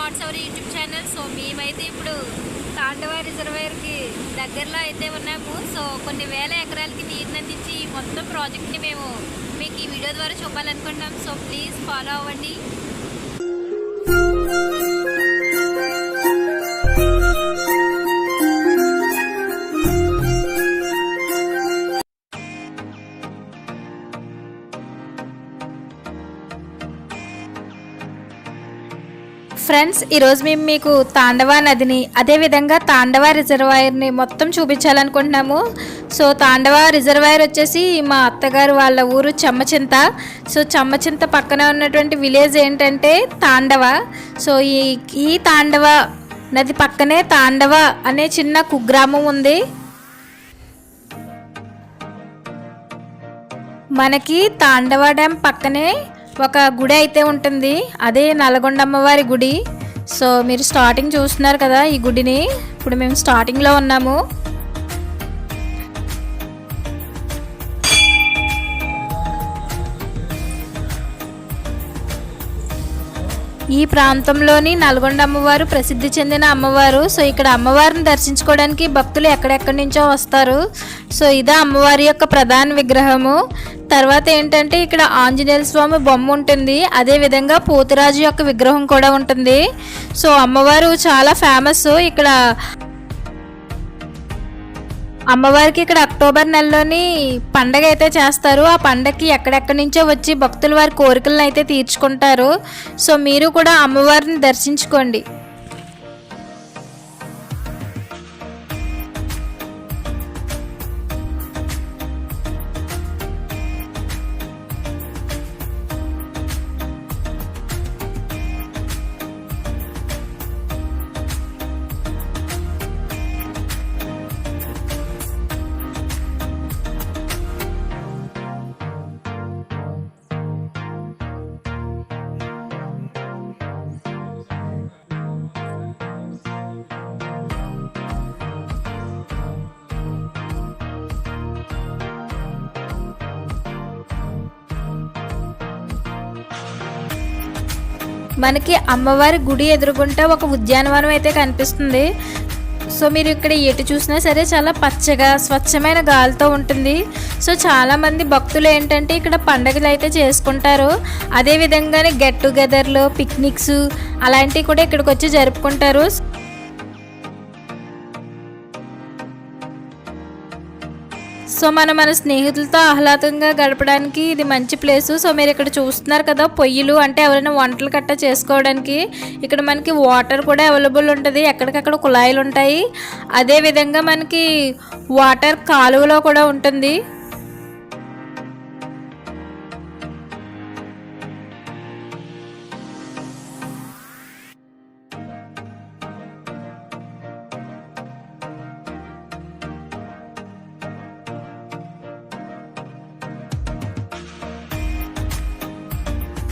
What's our YouTube channel. So మేమైతే ఇప్పుడు తాండవ రిజర్వాయర్కి దగ్గరలో అయితే ఉన్నాము. సో కొన్ని వేల ఎకరాలకి నీరుని అందించి ఈ మొత్తం ప్రాజెక్ట్ని మేము మీకు ఈ వీడియో ద్వారా చూపాలనుకుంటున్నాం. సో ప్లీజ్ ఫాలో అవ్వండి. ఫ్రెండ్స్, ఈరోజు మేము మీకు తాండవ నదిని అదేవిధంగా తాండవ రిజర్వాయర్ని మొత్తం చూపించాలనుకుంటున్నాము. సో తాండవ రిజర్వాయర్ వచ్చేసి మా అత్తగారు వాళ్ళ ఊరు చెమ్మచింత. సో చెమ్మచింత పక్కన ఉన్నటువంటి విలేజ్ ఏంటంటే తాండవ. సో ఈ తాండవ నది పక్కనే తాండవ అనే చిన్న కుగ్రామం ఉంది. మనకి తాండవ డ్యామ్ పక్కనే ఒక గుడి అయితే ఉంటుంది, అదే నల్గొండ అమ్మవారి గుడి. సో మీరు స్టార్టింగ్ చూస్తున్నారు కదా ఈ గుడిని. ఇప్పుడు మేము స్టార్టింగ్లో ఉన్నాము. ఈ ప్రాంతంలోని నల్గొండ అమ్మవారు ప్రసిద్ధి చెందిన అమ్మవారు. సో ఇక్కడ అమ్మవారిని దర్శించుకోవడానికి భక్తులు ఎక్కడెక్కడి నుంచో వస్తారు. సో ఇదే అమ్మవారి యొక్క ప్రధాన విగ్రహము. తర్వాత ఏంటంటే ఇక్కడ ఆంజనేయ స్వామి బొమ్మ ఉంటుంది, అదేవిధంగా పోతురాజు యొక్క విగ్రహం కూడా ఉంటుంది. సో అమ్మవారు చాలా ఫేమస్. ఇక్కడ అమ్మవారికి ఇక్కడ అక్టోబర్ నెలలోని పండగ అయితే చేస్తారు. ఆ పండగకి ఎక్కడెక్కడి నుంచో వచ్చి భక్తులు వారి కోరికలను అయితే తీర్చుకుంటారు. సో మీరు కూడా అమ్మవారిని దర్శించుకోండి. మనకి అమ్మవారి గుడి ఎదురుగుంటే ఒక ఉద్యానవనం అయితే కనిపిస్తుంది. సో మీరు ఇక్కడ ఎటు చూసినా సరే చాలా పచ్చగా స్వచ్ఛమైన గాలితో ఉంటుంది. సో చాలామంది భక్తులు ఏంటంటే ఇక్కడ పండుగలు అయితే చేసుకుంటారు. అదేవిధంగానే గెట్ టుగెదర్లు, పిక్నిక్స్ అలాంటివి కూడా ఇక్కడికి వచ్చి జరుపుకుంటారు. సో మన స్నేహితులతో ఆహ్లాదంగా గడపడానికి ఇది మంచి ప్లేసు. సో మీరు ఇక్కడ చూస్తున్నారు కదా పొయ్యిలు, అంటే ఎవరైనా వంటలు కట్ట చేసుకోవడానికి. ఇక్కడ మనకి వాటర్ కూడా అవైలబుల్ ఉంటుంది, ఎక్కడికక్కడ కుళాయిలు ఉంటాయి. అదేవిధంగా మనకి వాటర్ కాలువలో కూడా ఉంటుంది.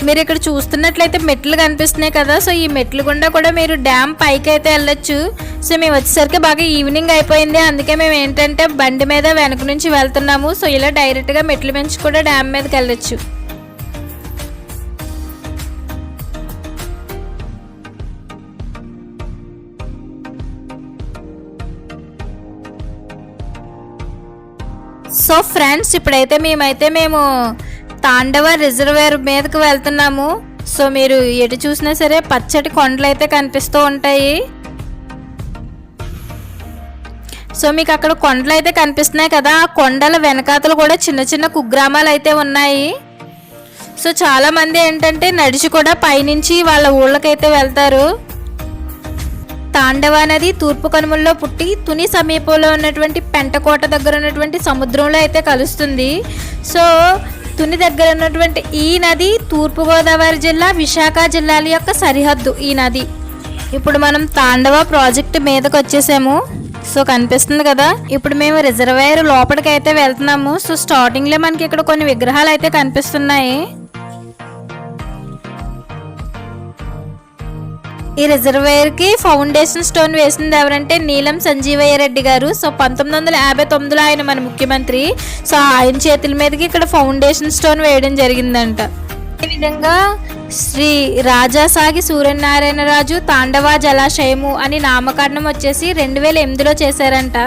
మీరు ఇక్కడ చూస్తున్నట్లయితే మెట్లు కనిపిస్తున్నాయి కదా. సో ఈ మెట్లు గుండా కూడా మీరు డ్యామ్ పైకి అయితే వెళ్ళొచ్చు. సో మేము వచ్చేసరికి బాగా ఈవినింగ్ అయిపోయింది, అందుకే మేము ఏంటంటే బండి మీద వెనక నుంచి వెళ్తున్నాము. సో ఇలా డైరెక్ట్గా మెట్లు పెంచి కూడా డ్యామ్ మీదకి వెళ్ళొచ్చు. సో ఫ్రెండ్స్, ఇప్పుడైతే మేము తాండవ రిజర్వాయర్ మీదకి వెళ్తున్నాము. సో మీరు ఎటు చూసినా సరే పచ్చటి కొండలు అయితే కనిపిస్తూ ఉంటాయి. సో మీకు అక్కడ కొండలు అయితే కనిపిస్తున్నాయి కదా, ఆ కొండల వెనకాతలు కూడా చిన్న చిన్న కుగ్రామాలు అయితే ఉన్నాయి. సో చాలామంది ఏంటంటే నడిచి కూడా పైనుంచి వాళ్ళ ఊళ్ళకైతే వెళ్తారు. తాండవ నది తూర్పు కనుమల్లో పుట్టి తుని సమీపంలో ఉన్నటువంటి పెంటకోట దగ్గర ఉన్నటువంటి సముద్రంలో అయితే కలుస్తుంది. సో తుని దగ్గర ఉన్నటువంటి ఈ నది తూర్పుగోదావరి జిల్లా, విశాఖ జిల్లాల యొక్క సరిహద్దు ఈ నది. ఇప్పుడు మనం తాండవ ప్రాజెక్టు మీదకి వచ్చేసాము. సో కనిపిస్తుంది కదా, ఇప్పుడు మేము రిజర్వాయర్ లోపలికి అయితే వెళ్తున్నాము. సో స్టార్టింగ్లో మనకి ఇక్కడ కొన్ని విగ్రహాలు అయితే కనిపిస్తున్నాయి. ఈ రిజర్వాయర్కి ఫౌండేషన్ స్టోన్ వేసింది ఎవరంటే నీలం సంజీవయ్య రెడ్డి గారు. సో 1959లో ఆయన మన ముఖ్యమంత్రి. సో ఆయన చేతుల మీదకి ఇక్కడ ఫౌండేషన్ స్టోన్ వేయడం జరిగిందంట. ఈ విధంగా శ్రీ రాజాసాగి సూర్యనారాయణరాజు తాండవ జలాశయము అని నామకరణం వచ్చేసి 2008లో చేశారంట.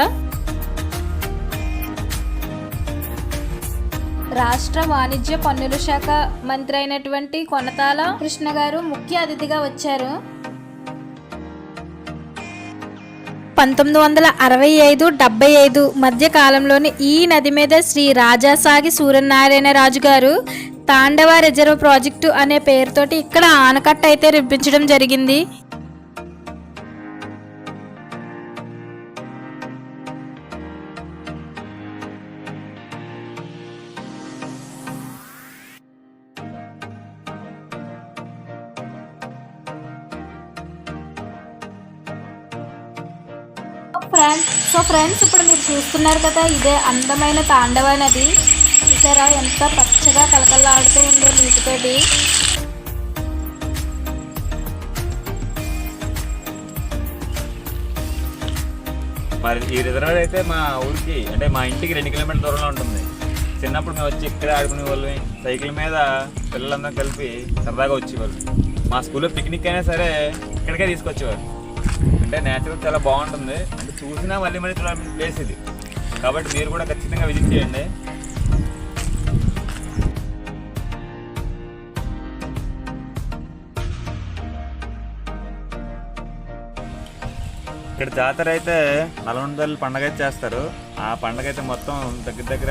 రాష్ట్ర వాణిజ్య పన్నుల శాఖ మంత్రి అయినటువంటి కొనతాల కృష్ణ గారు ముఖ్య అతిథిగా వచ్చారు. 1965-75 మధ్య కాలంలోని ఈ నది మీద శ్రీ రాజాసాగి సూర్యనారాయణరాజు గారు తాండవ రిజర్వ్ ప్రాజెక్టు అనే పేరుతోటి ఇక్కడ ఆనకట్ట అయితే నిర్మించడం జరిగింది. ఫ్రెండ్స్ ఇప్పుడు మీరు చూస్తున్నారు కదా, ఇదే అందమైన తాండవ నది. చూసారా ఎంత పచ్చగా కలకల్లాడుతూ ఉందో నీటితోటి. మరి ఈ రిజర్వాయర్ అయితే మా ఊరికి అంటే మా ఇంటికి 2 కిలోమీటర్ల దూరంలో ఉంటుంది. చిన్నప్పుడు మేము వచ్చి ఇక్కడే ఆడుకునే వాళ్ళు, సైకిల్ మీద పిల్లలందరం కలిపి సరదాగా వచ్చేవాళ్ళు. మా స్కూల్లో పిక్నిక్ అయినా సరే ఇక్కడికే తీసుకొచ్చేవారు. అంటే నేచురల్ చాలా బాగుంటుంది, అంటే చూసినా మళ్ళీ మళ్ళీ చూడాల్సిన ప్లేస్ ఇది. కాబట్టి మీరు కూడా ఖచ్చితంగా విజిట్ చేయండి. ఇక్కడ జాతర అయితే నల్గొండ పండగ అయితే చేస్తారు. ఆ పండగ అయితే మొత్తం దగ్గర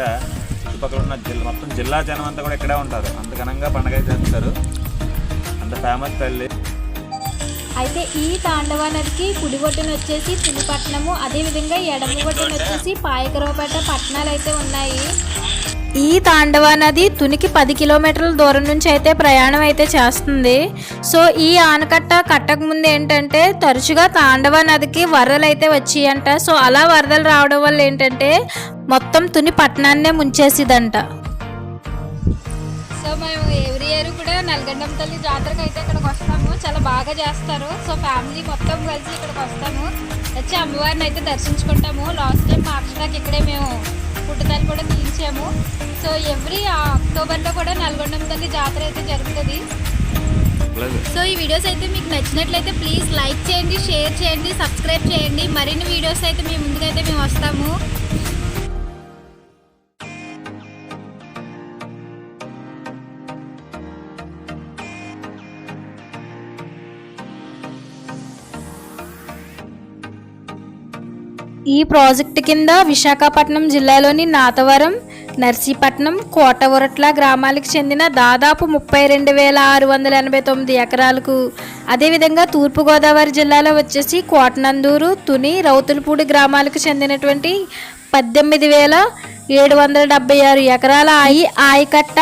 చుట్టుపక్కల ఉన్న మొత్తం జిల్లా జనం అంతా కూడా ఇక్కడే ఉంటారు. అంత ఘనంగా పండగ అయితే చేస్తారు. అంత ఫేమస్ తల్లి. అయితే ఈ తాండవ నదికి కుడి ఒడ్డున వచ్చేసి తునిపట్నము, అదేవిధంగా ఎడమ ఒడ్డున వచ్చేసి పాయకరావుపేట పట్టణాలు అయితే ఉన్నాయి. ఈ తాండవ నది తునికి 10 కిలోమీటర్ల దూరం నుంచి అయితే ప్రయాణం అయితే చేస్తుంది. సో ఈ ఆనకట్ట కట్టక ముందు ఏంటంటే తరచుగా తాండవ నదికి వరదలు అయితే వచ్చాయంట. సో అలా వరదలు రావడం వల్ల ఏంటంటే మొత్తం తుని పట్టణాన్నే ముంచేసిదంట. సో మేము ఎవ్రీ ఇయర్ కూడా నల్గొండ తల్లి జాతరకు అయితే ఇక్కడికి వస్తాము. చాలా బాగా చేస్తారు. సో ఫ్యామిలీ మొత్తం కలిసి ఇక్కడికి వస్తాము, వచ్చి అమ్మవారిని అయితే దర్శించుకుంటాము. లాస్ట్ టైం మార్చినాక ఇక్కడే మేము పుట్టుదల కూడా తీయించాము. సో ఎవ్రీ అక్టోబర్లో కూడా నల్గొండ తల్లి జాతర అయితే జరుగుతుంది. సో ఈ వీడియోస్ అయితే మీకు నచ్చినట్లయితే ప్లీజ్ లైక్ చేయండి, షేర్ చేయండి, సబ్స్క్రైబ్ చేయండి. మరిన్ని వీడియోస్ అయితే మేము ముందుకైతే మేము వస్తాము. ఈ ప్రాజెక్టు కింద విశాఖపట్నం జిల్లాలోని నాతవరం, నర్సీపట్నం, కోటవరట్ల గ్రామాలకు చెందిన దాదాపు 32,689 ఎకరాలకు, అదేవిధంగా తూర్పుగోదావరి జిల్లాలో వచ్చేసి కోటనందూరు, తుని, రౌతులపూడి గ్రామాలకు చెందినటువంటి 18,776 ఎకరాల ఈ ఆయకట్ట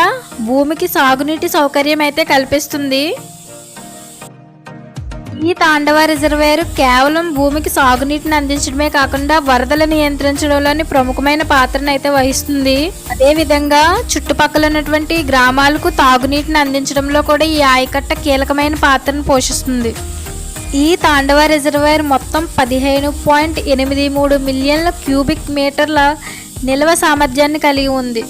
భూమికి సాగునీటి సౌకర్యం అయితే కల్పిస్తుంది. ఈ తాండవ రిజర్వాయర్ కేవలం భూమికి సాగునీటిని అందించడమే కాకుండా వరదలు నియంత్రించడంలోని ప్రముఖమైన పాత్రను అయితే వహిస్తుంది. అదేవిధంగా చుట్టుపక్కల ఉన్నటువంటి గ్రామాలకు తాగునీటిని అందించడంలో కూడా ఈ ఆయకట్ట కీలకమైన పాత్రను పోషిస్తుంది. ఈ తాండవ రిజర్వాయర్ మొత్తం 15.83 మిలియన్ల క్యూబిక్ మీటర్ల నిల్వ సామర్థ్యాన్ని కలిగి ఉంది.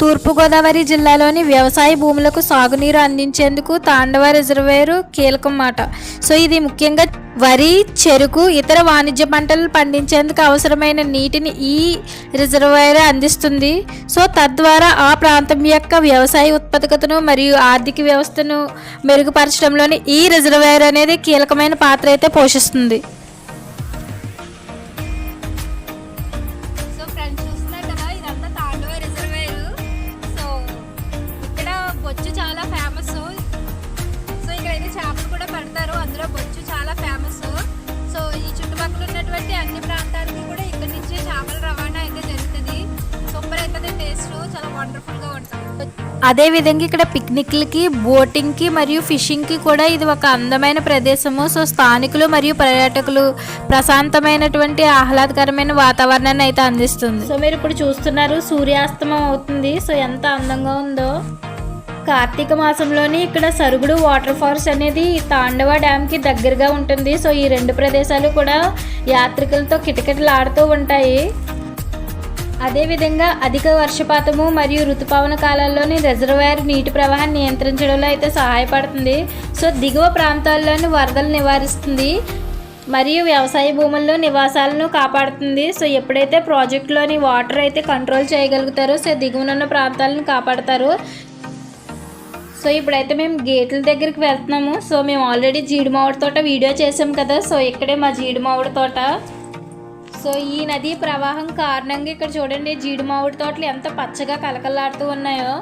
తూర్పుగోదావరి జిల్లాలోని వ్యవసాయ భూములకు సాగునీరు అందించేందుకు తాండవ రిజర్వాయర్ కీలకం మాట. సో ఇది ముఖ్యంగా వరి, చెరుకు, ఇతర వాణిజ్య పంటలు పండించేందుకు అవసరమైన నీటిని ఈ రిజర్వాయర్ అందిస్తుంది. సో తద్వారా ఆ ప్రాంతం యొక్క వ్యవసాయ ఉత్పాదకతను మరియు ఆర్థిక వ్యవస్థను మెరుగుపరచడంలోని ఈ రిజర్వాయర్ అనేది కీలకమైన పాత్ర అయితే పోషిస్తుంది. బొచ్చు చాలా ఫేమస్. సో ఇక్కడైతే చేపలు కూడా పడతారు, అందులో బొచ్చు చాలా ఫేమస్. సో ఈ చుట్టుపక్కల ఉన్నటువంటి అన్ని ప్రాంతాలకి కూడా ఇక్కడ నుంచి చేపల రవాణా అయితే జరుగుతుంది. సూపర్ అవుతుంది, టేస్ట్ చాలా వండర్ఫుల్గా ఉంటుంది. అదేవిధంగా ఇక్కడ పిక్నిక్లకి, బోటింగ్కి మరియు ఫిషింగ్కి కూడా ఇది ఒక అందమైన ప్రదేశము. సో స్థానికులు మరియు పర్యాటకులు ప్రశాంతమైనటువంటి ఆహ్లాదకరమైన వాతావరణాన్ని అయితే అందిస్తుంది. సో మీరు ఇప్పుడు చూస్తున్నారు సూర్యాస్తమం అవుతుంది. సో ఎంత అందంగా ఉందో. కార్తీక మాసంలోని ఇక్కడ సరుగుడు వాటర్ ఫాల్స్ అనేది తాండవ డ్యామ్కి దగ్గరగా ఉంటుంది. సో ఈ రెండు ప్రదేశాలు కూడా యాత్రికులతో కిటకిటలాడుతూ ఉంటాయి. అదేవిధంగా అధిక వర్షపాతము మరియు ఋతుపవన కాలాల్లోని రిజర్వాయర్ నీటి ప్రవాహాన్ని నియంత్రించడంలో అయితే సహాయపడుతుంది. సో దిగువ ప్రాంతాల్లోని వరదలు నివారిస్తుంది మరియు వ్యవసాయ భూముల్లో నివాసాలను కాపాడుతుంది. సో ఎప్పుడైతే ప్రాజెక్టులోని వాటర్ అయితే కంట్రోల్ చేయగలుగుతారో సో దిగువనున్న ప్రాంతాలను కాపాడతారు. సో ఇప్పుడైతే మేము గేట్ల దగ్గరికి వెళ్తున్నాము. సో మేము ఆల్రెడీ జీడి మామిడి తోట వీడియో చేసాం కదా, సో ఇక్కడే మా జీడి మామిడి తోట. సో ఈ నది ప్రవాహం కారణంగా ఇక్కడ చూడండి జీడి మామిడి తోటలు ఎంత పచ్చగా కలకలాడుతూ ఉన్నాయో.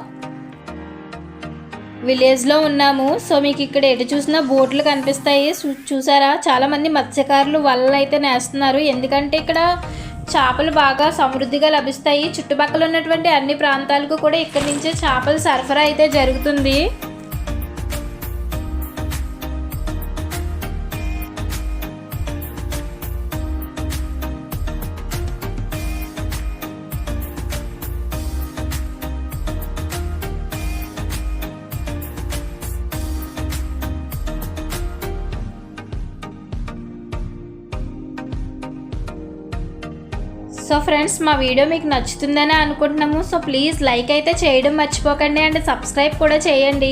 విలేజ్లో ఉన్నాము. సో మీకు ఇక్కడ ఎటు చూసినా బోట్లు కనిపిస్తాయి చూసారా. చాలామంది మత్స్యకారులు వలలు అయితే నేస్తున్నారు, ఎందుకంటే ఇక్కడ చేపలు బాగా సమృద్ధిగా లభిస్తాయి. చుట్టుపక్కల ఉన్నటువంటి అన్ని ప్రాంతాలకు కూడా ఇక్కడి నుంచే చేపల సరఫరా అయితే జరుగుతుంది. సో ఫ్రెండ్స్, మా వీడియో మీకు నచ్చుతుందని అనుకుంటున్నాము. సో ప్లీజ్ లైక్ అయితే చేయడం మర్చిపోకండి అండ్ సబ్స్క్రైబ్ కూడా చేయండి.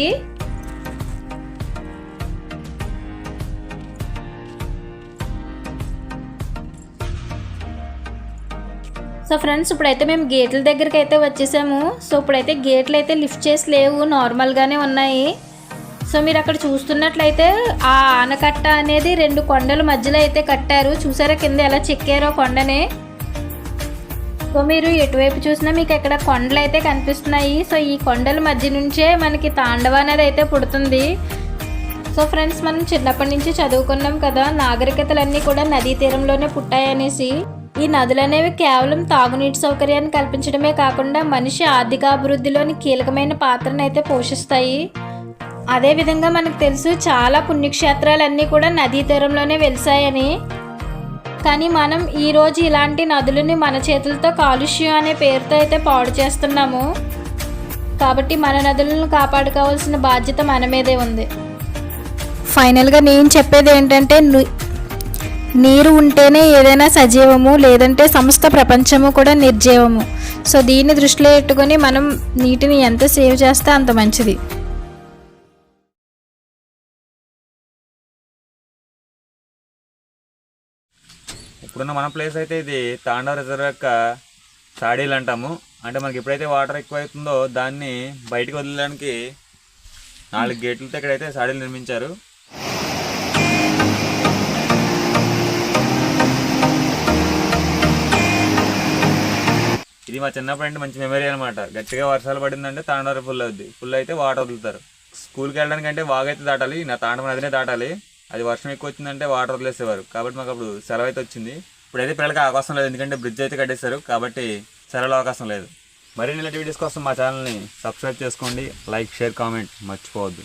సో ఫ్రెండ్స్, ఇప్పుడైతే మేము గేట్ల దగ్గరికి అయితే వచ్చేసాము. సో ఇప్పుడైతే గేట్లు అయితే లిఫ్ట్ చేసి లేవు, నార్మల్గానే ఉన్నాయి. సో మీరు అక్కడ చూస్తున్నట్లయితే ఆ ఆనకట్ట అనేది 2 కొండల మధ్యలో అయితే కట్టారు. చూసారా కింద ఎలా చెక్కారో కొండనే. సో మీరు ఎటువైపు చూసినా మీకు ఇక్కడ కొండలు అయితే కనిపిస్తున్నాయి. సో ఈ కొండల మధ్య నుంచే మనకి తాండవ అనేది అయితే పుడుతుంది. సో ఫ్రెండ్స్, మనం చిన్నప్పటి నుంచి చదువుకున్నాం కదా, నాగరికతలన్నీ కూడా నదీ తీరంలోనే పుట్టాయనేసి. ఈ నదులు అనేవి కేవలం తాగునీటి సౌకర్యాన్ని కల్పించడమే కాకుండా మనిషి ఆర్థికాభివృద్ధిలోని కీలకమైన పాత్రను అయితే పోషిస్తాయి. అదేవిధంగా మనకు తెలుసు చాలా పుణ్యక్షేత్రాలన్నీ కూడా నదీ తీరంలోనే వెలిసాయని. కానీ మనం ఈరోజు ఇలాంటి నదులని మన చేతులతో కాలుష్యం అనే పేరుతో అయితే పాడు చేస్తున్నాము. కాబట్టి మన నదులను కాపాడుకోవాల్సిన బాధ్యత మన మీదే ఉంది. ఫైనల్గా నేను చెప్పేది ఏంటంటే, నీరు ఉంటేనే ఏదైనా సజీవము, లేదంటే సమస్త ప్రపంచము కూడా నిర్జీవము. సో దీన్ని దృష్టిలో పెట్టుకొని మనం నీటిని ఎంత సేవ్ చేస్తే అంత మంచిది. ఇప్పుడున్న మన ప్లేస్ అయితే ఇది తాండవ రిజర్వ్ యొక్క సాడీలు అంటాము. అంటే మనకి ఎప్పుడైతే వాటర్ ఎక్కువ అవుతుందో దాన్ని బయటకు వదలడానికి 4 గేట్లతో ఇక్కడైతే సాడీలు నిర్మించారు. ఇది మా చిన్నప్పుడు అంటే మంచి మెమరీ అనమాట. గట్టిగా వర్షాలు పడిందంటే తాండవ ఫుల్ అవుద్ది. ఫుల్ అయితే వాటర్ వదులుతారు. స్కూల్కి వెళ్ళడానికి అంటే వాగైతే దాటాలి, నా తాండవ నదినే దాటాలి. అది వర్షం ఎక్కువ వచ్చిందంటే వాటర్ వదిలేసేవారు. కాబట్టి మాకు అప్పుడు సెలవు అయితే వచ్చింది. ఇప్పుడైతే పిల్లలకి అవకాశం లేదు, ఎందుకంటే బ్రిడ్జ్ అయితే కట్టేశారు. కాబట్టి సెలవుల అవకాశం లేదు. మరిన్ని ఇలాంటి వీడియోస్ కోసం మా ఛానల్ని సబ్స్క్రైబ్ చేసుకోండి. లైక్, షేర్, కామెంట్ మర్చిపోవద్దు.